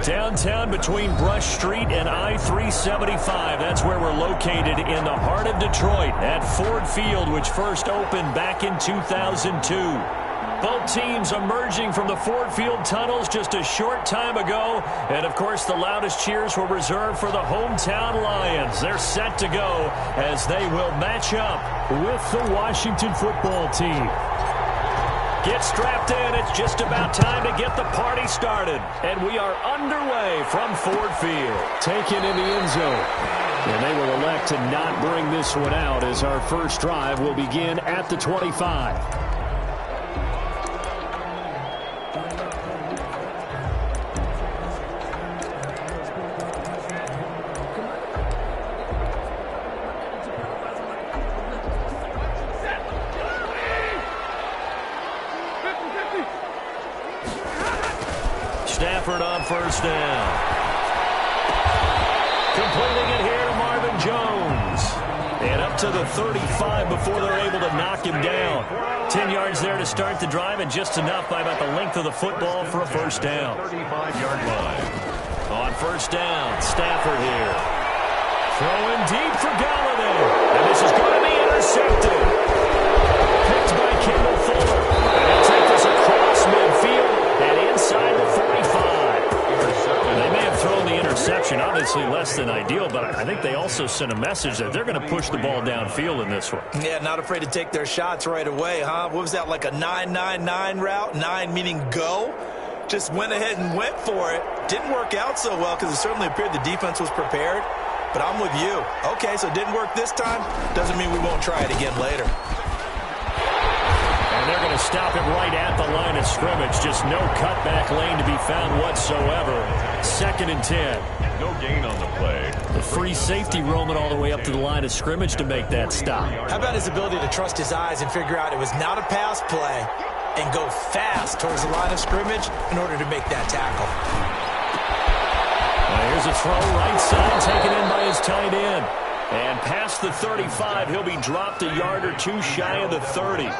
Downtown between Brush Street and I-375. That's where we're located in the heart of Detroit at Ford Field, which first opened back in 2002. Both teams emerging from the Ford Field tunnels just a short time ago. And, of course, the loudest cheers were reserved for the hometown Lions. They're set to go as they will match up with the Washington football team. Get strapped in. It's just about time to get the party started. And we are underway from Ford Field. Taken in the end zone. And they will elect to not bring this one out as our first drive will begin at the 25. Stafford on first down. Completing it here to Marvin Jones. And up to the 35 before they're able to knock him down. 10 yards there to start the drive, and just enough by about the length of the football for a first down. 35-yard line. On first down, Stafford here. Throwing deep for Galladay. And this is going to be intercepted. Picked by Kendall Fuller. And he'll take this across midfield and inside the 45. They may have thrown the interception, obviously less than ideal, but I think they also sent a message that they're going to push the ball downfield in this one. Yeah, not afraid to take their shots right away, huh? What was that, like a 9-9-9 route? 9 meaning go? Just went ahead and went for it. Didn't work out so well because it certainly appeared the defense was prepared. But I'm with you. Okay, so it didn't work this time. Doesn't mean we won't try it again later. And they're going to stop it right at the line of scrimmage. Just no cutback lane to be found whatsoever. 2nd and 10. No gain on the play. The free safety roaming all the way up to the line of scrimmage to make that stop. How about his ability to trust his eyes and figure out it was not a pass play and go fast towards the line of scrimmage in order to make that tackle. Here's a throw right side taken in by his tight end. And past the 35, he'll be dropped a yard or two shy of the 30.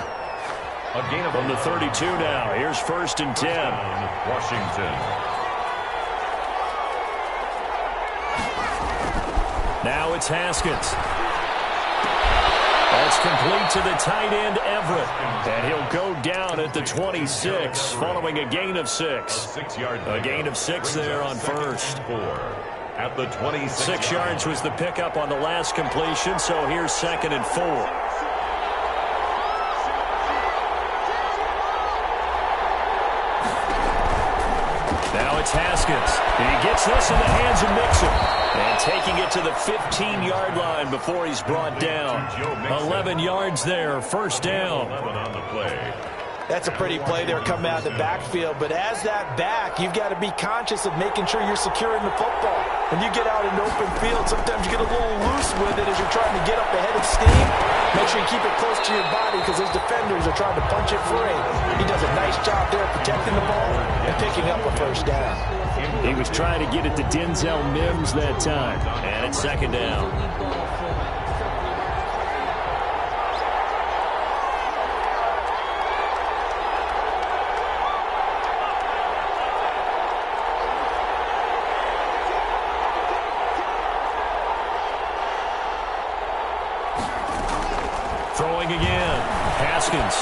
A gain of from the 32 now. Here's 1st and 10. Washington. Now it's Haskins. That's complete to the tight end, Everett. And he'll go down at the 26, following a gain of 6. A gain of 6 there on first. At the 26. 6 yards was the pickup on the last completion, so here's 2nd and 4. Now it's Haskins. He gets this in the hands of Mixon. And taking it to the 15-yard line before he's brought down. 11 yards there, first down. 11 on the play. That's a pretty play there coming out of the backfield. But as that back, you've got to be conscious of making sure you're securing the football. When you get out in open field, sometimes you get a little loose with it as you're trying to get up ahead of steam. Make sure you keep it close to your body because those defenders are trying to punch it free. He does a nice job there protecting the ball and picking up a first down. He was trying to get it to Denzel Mims that time. And it's 2nd down. Throwing again. Haskins.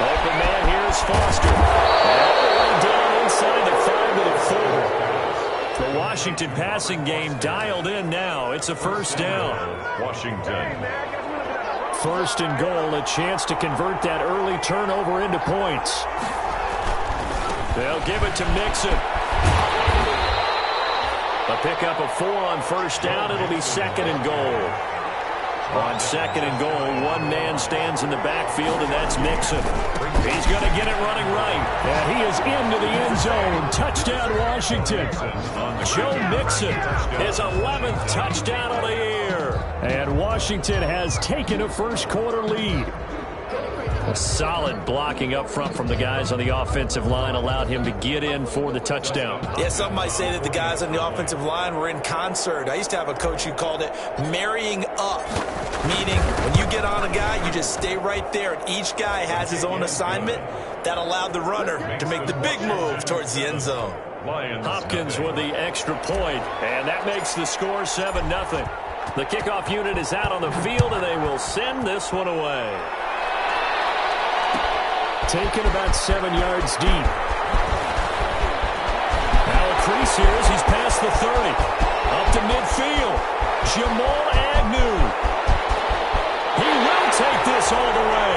Open man here is Foster. All the way down inside the 5 to the 4. The Washington passing game dialed in now. It's a first down. Washington. 1st and goal, a chance to convert that early turnover into points. They'll give it to Mixon. A pickup of 4 on first down. It'll be 2nd and goal. On 2nd and goal, one man stands in the backfield, and that's Mixon. He's going to get it running right. And he is into the end zone. Touchdown, Washington. Joe Mixon, his 11th touchdown of the year. And Washington has taken a first-quarter lead. A solid blocking up front from the guys on the offensive line allowed him to get in for the touchdown. Yeah, some might say that the guys on the offensive line were in concert. I used to have a coach who called it marrying up, meaning when you get on a guy, you just stay right there, and each guy has his own assignment. That allowed the runner to make the big move towards the end zone. Lions Hopkins with the extra point, and that makes the score 7-0. The kickoff unit is out on the field, and they will send this one away. Taken about 7 yards deep. Now a crease here as he's past the 30. Up to midfield. Jamal Agnew. He will take this all the way.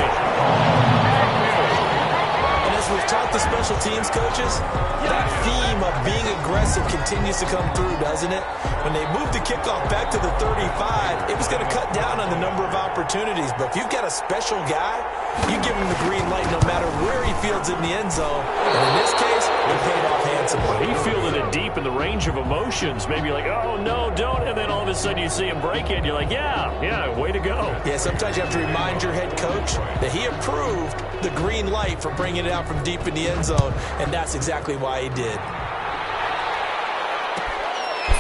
And as we've taught the special teams coaches, that theme of being aggressive continues to come through, doesn't it? When they moved the kickoff back to the 35, it was going to cut down on the number of opportunities. But if you've got a special guy, you give him the green light no matter where he fields in the end zone. And in this case, it paid off handsomely. He fielded it deep in the range of emotions. Maybe like, oh, no, don't. And then all of a sudden you see him break it. And you're like, yeah, way to go. Yeah, sometimes you have to remind your head coach that he approved the green light for bringing it out from deep in the end zone. And that's exactly why he did.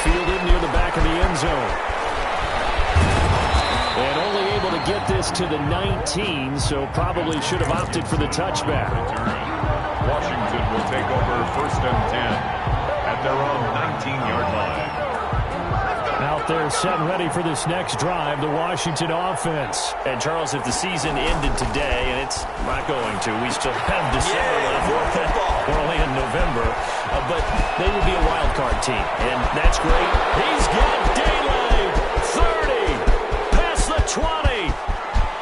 Fielded near the back of the end zone. And only able to get this to the 19, so probably should have opted for the touchback. Washington will take over 1st and 10 at their own 19-yard line. Out there set and ready for this next drive, the Washington offense. And Charles, if the season ended today, and it's not going to, we still have December left. We're only in November, but they would be a wild card team, and that's great. He's got daylight. 30, past the 20,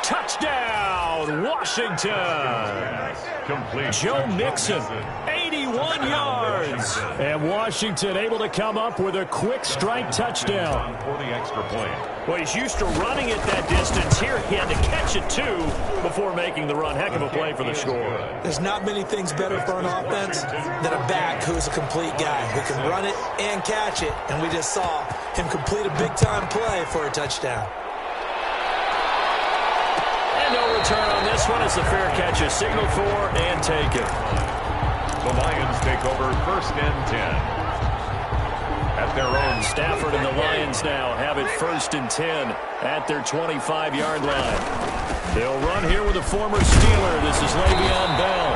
touchdown, Washington. Complete. Joe Mixon, 81 yards. And Washington able to come up with a quick strike touchdown. For the extra point. Well, he's used to running it that distance. Here he had to catch it, too, before making the run. Heck of a play for the score. There's not many things better for an offense than a back who's a complete guy who can run it and catch it. And we just saw him complete a big-time play for a touchdown. And no return on this one as the fair catch is signaled for and taken. The Lions take over 1st and 10. At their own. Stafford and the Lions now have it 1st and 10 at their 25-yard line. They'll run here with a former Steeler. This is Le'Veon Bell.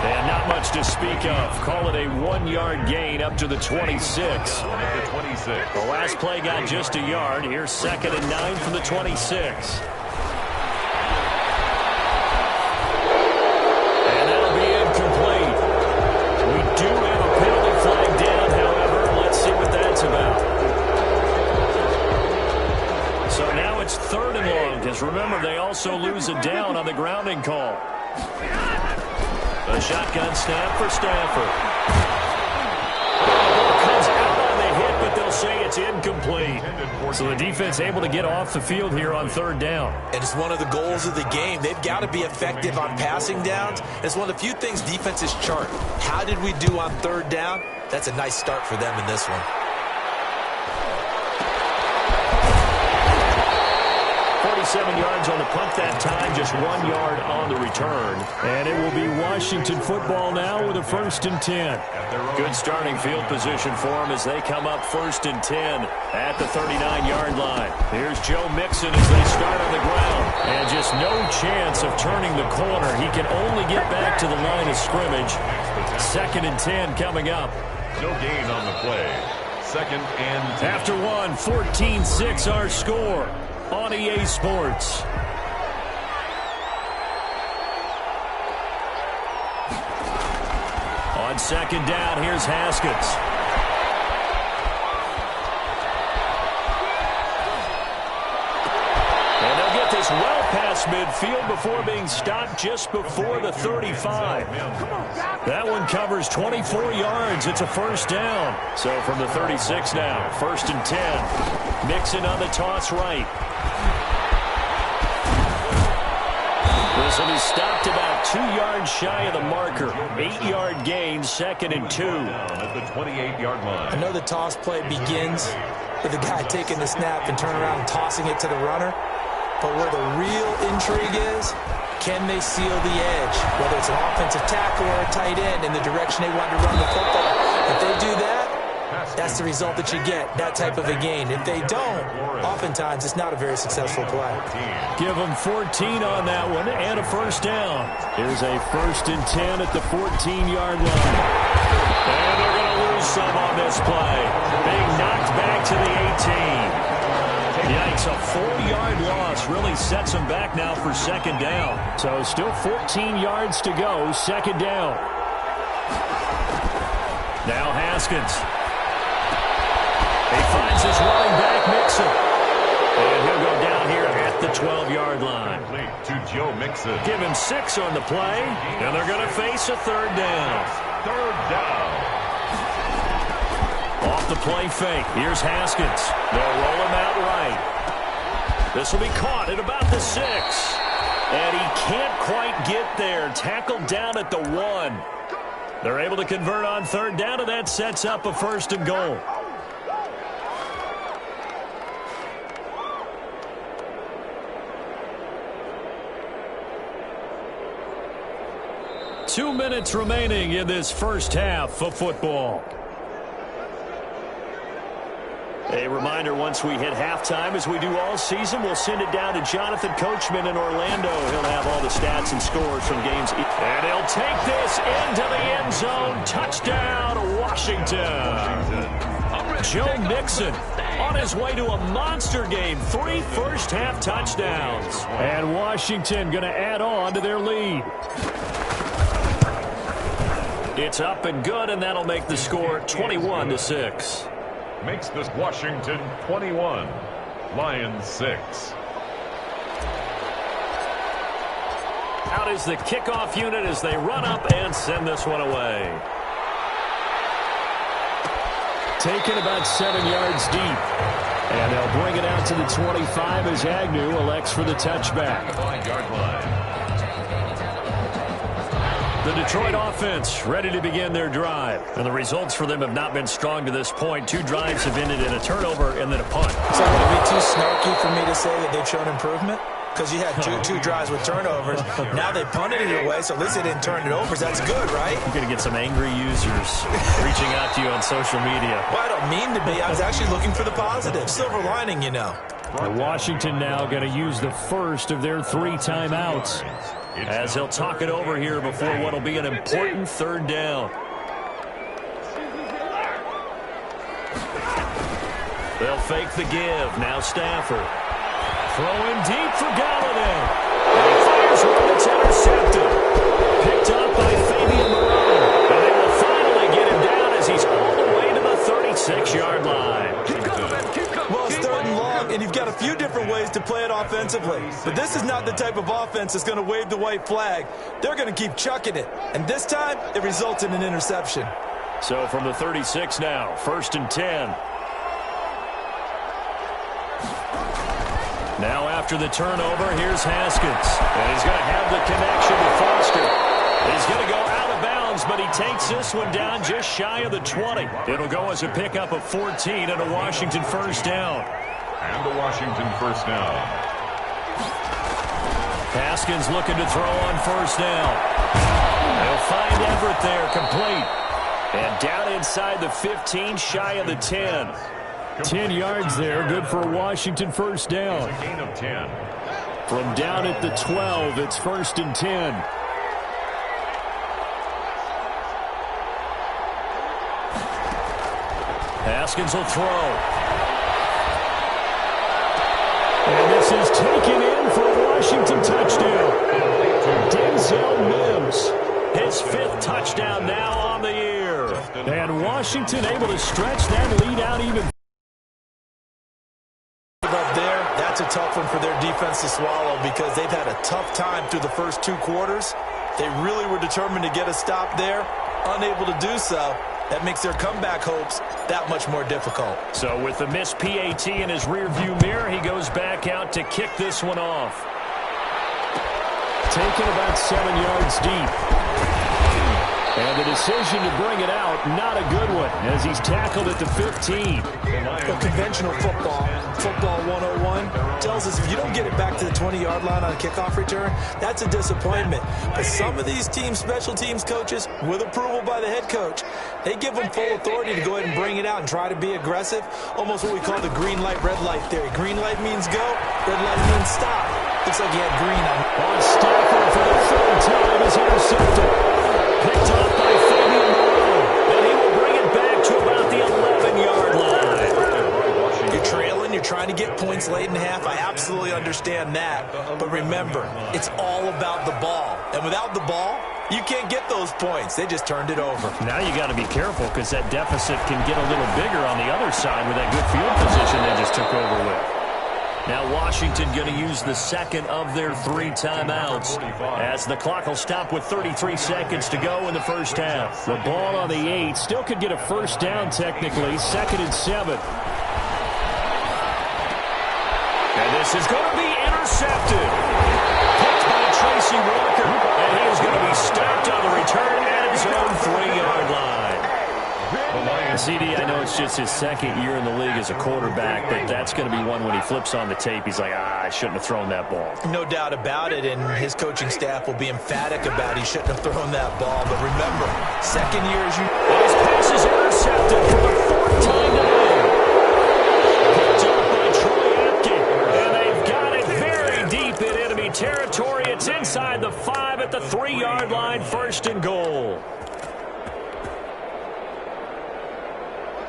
And not much to speak of. Call it a 1-yard gain up to the 26. At the 26. The last play got just a yard. Here's 2nd and 9 from the 26. Remember, they also lose it down on the grounding call. A shotgun snap for Stafford. Comes out on the hit, but they'll say it's incomplete. So the defense able to get off the field here on 3rd down. And it's one of the goals of the game. They've got to be effective on passing downs. It's one of the few things defenses chart. How did we do on 3rd down? That's a nice start for them in this one. 47 yards on the punt that time, just 1 yard on the return. And it will be Washington football now with a 1st and 10. Good starting field position for them as they come up 1st and 10 at the 39-yard line. Here's Joe Mixon as they start on the ground. And just no chance of turning the corner. He can only get back to the line of scrimmage. 2nd and 10 coming up. No gain on the play. 2nd and 10. After one, 14-6 our score on EA Sports. On 2nd down, here's Haskins. And they'll get this well past midfield before being stopped just before the 35. That one covers 24 yards. It's a 1st down. So from the 36 now, 1st and 10. Mixon on the toss right. This will be stopped about 2 yards shy of the marker. 8-yard gain, 2nd and 2. At the 28-yard line. I know the toss play begins with the guy taking the snap and turning around and tossing it to the runner. But where the real intrigue is, can they seal the edge? Whether it's an offensive tackle or a tight end in the direction they want to run the football. If they do that, that's the result that you get, that type of a gain. If they don't, oftentimes it's not a very successful play. Give them 14 on that one and a 1st down. Here's a 1st and 10 at the 14-yard line. And they're going to lose some on this play. Being knocked back to the 18. Yikes, a 4-yard loss really sets him back now for second down. So still 14 yards to go, second down. Now Haskins. He finds his running back, Mixon. And he'll go down here at the 12-yard line. To Joe Mixon. Give him 6 on the play, and they're going to face a third down. Third down. Off the play fake. Here's Haskins. They'll roll him out right. This will be caught at about the 6. And he can't quite get there. Tackled down at the 1. They're able to convert on third down, and that sets up a first and goal. Two minutes remaining in this first half of football. A reminder, once we hit halftime, as we do all season, we'll send it down to Jonathan Coachman in Orlando. He'll have all the stats and scores from games. And he'll take this into the end zone. Touchdown, Washington. Joe Mixon on his way to a monster game. 3 first-half touchdowns. And Washington going to add on to their lead. It's up and good, and that'll make the score 21-6. Makes this Washington 21, Lions 6. Out is the kickoff unit as they run up and send this one away. Taken about 7 yards deep. And they'll bring it out to the 25 as Agnew elects for the touchback. 5-yard line. The Detroit offense ready to begin their drive. And the results for them have not been strong to this point. 2 drives have ended in a turnover and then a punt. So would it be too snarky for me to say that they've shown improvement? Because you had two drives with turnovers. Now they punted it away, so at least they didn't turn it over. So that's good, right? You're going to get some angry users reaching out to you on social media. Well, I don't mean to be. I was actually looking for the positive. Silver lining, you know. And Washington now going to use the first of their 3 timeouts. As he'll talk it over here before what will be an important third down. They'll fake the give. Now Stafford. Throwing deep for Galladay. And he fires one that's intercepted. Picked up by Fabian Moreau. And they will finally get him down as he's all the way to the 36-yard line. Well, it's third and long, and you've got a few different ways to play it offensively. But this is not the type of offense that's going to wave the white flag. They're going to keep chucking it. And this time, it results in an interception. So from the 36 now, 1st and 10. Now after the turnover, here's Haskins. And he's going to have the connection to Foster. He's going to go out of bounds, but he takes this one down just shy of the 20. It'll go as a pickup of 14 and a Washington first down. And the Washington first down. Haskins looking to throw on first down. They'll find Everett there, complete. And down inside the 15, shy of the 10. 10 yards there, good for a Washington first down. It's a gain of 10. From down at the 12, it's 1st and 10. Haskins will throw. And this is taken in for a Washington touchdown. Denzel Mims. His 5th touchdown now on the year. And Washington able to stretch that lead out even further. Up there, that's a tough one for their defense to swallow because they've had a tough time through the first 2 quarters. They really were determined to get a stop there, unable to do so. That makes their comeback hopes that much more difficult. So with the missed PAT in his rearview mirror, he goes back out to kick this one off. Taken about 7 yards deep. And the decision to bring it out, not a good one, as he's tackled at the 15. But conventional football 101, tells us if you don't get it back to the 20-yard line on a kickoff return, that's a disappointment. But some of these teams, special teams coaches, with approval by the head coach, they give them full authority to go ahead and bring it out and try to be aggressive, almost what we call the green light, red light theory. Green light means go, red light means stop. Looks like he had green on Stafford for the 3rd time is intercepted. Picked off by Fabian Moreau. And he will bring it back to you're trying to get points late in half. I absolutely understand that. But remember, it's all about the ball. And without the ball, you can't get those points. They just turned it over. Now you got to be careful because that deficit can get a little bigger on the other side with that good field position they just took over with. Now Washington going to use the second of their 3 timeouts as the clock will stop with 33 seconds to go in the first half. The ball on the 8 still could get a first down technically, 2nd and 7. And this is going to be intercepted. Picked by Tracy Walker. And he is going to be stopped on the return at his own 3-yard line. CD, I know it's just his 2nd year in the league as a quarterback, but that's going to be one when he flips on the tape, he's like, I shouldn't have thrown that ball. No doubt about it, and his coaching staff will be emphatic about he shouldn't have thrown that ball. But remember, 2nd year as you... His pass is intercepted for the 4th time today. Picked up by Troy Apke, and they've got it very deep in enemy territory. It's inside the 5 at the 3-yard line, 1st and goal.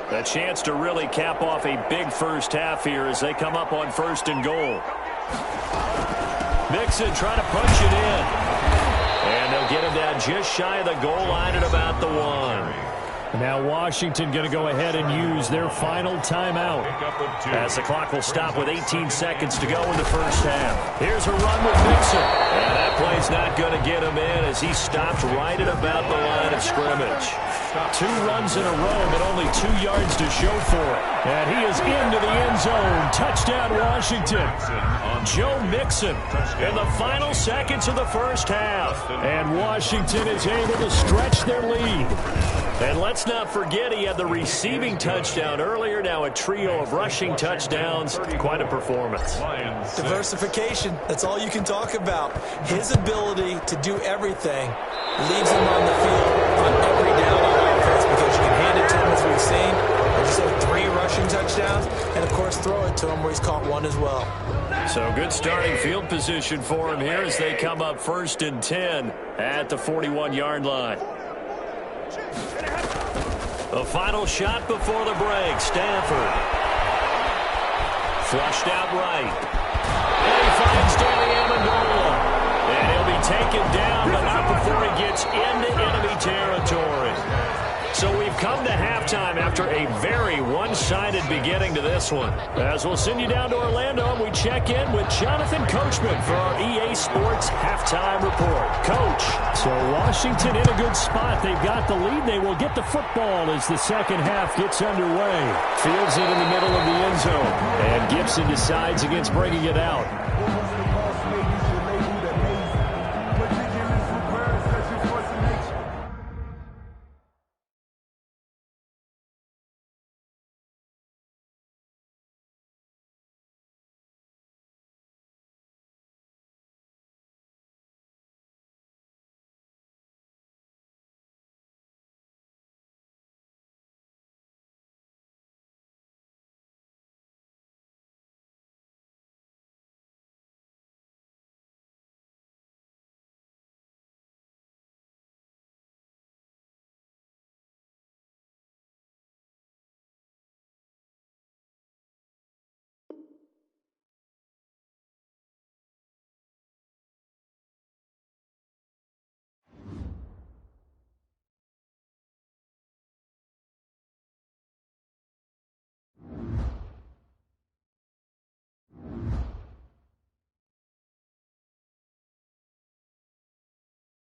A chance to really cap off a big first half here as they come up on 1st and goal. Mixon trying to punch it in. And they'll get him down just shy of the goal line at about the 1. Now Washington going to go ahead and use their final timeout as the clock will stop with 18 seconds to go in the first half. Here's a run with Mixon. And that play's not going to get him in as he stopped right at about the line of scrimmage. 2 runs in a row, but only 2 yards to show for it. And he is into the end zone. Touchdown, Washington. Joe Mixon in the final seconds of the first half. And Washington is able to stretch their lead. And let's not forget he had the receiving touchdown earlier. Now a trio of rushing touchdowns. Quite a performance. Diversification. That's all you can talk about. His ability to do everything leaves him on the field on every down on offense because you can hand it to him as we've seen. I just have 3 rushing touchdowns and, of course, throw it to him where he's caught 1 as well. So good starting field position for him here as they come up 1st and 10 at the 41-yard line. The final shot before the break. Stanford. Flushed out right. And he finds Danny Amendola. And he'll be taken down, but not before he gets into enemy territory. So we've come to halftime after a very one-sided beginning to this one. As we'll send you down to Orlando, and we check in with Jonathan Coachman for our EA Sports Halftime Report. Coach. So Washington in a good spot. They've got the lead. They will get the football as the second half gets underway. Fields it in the middle of the end zone. And Gibson decides against bringing it out.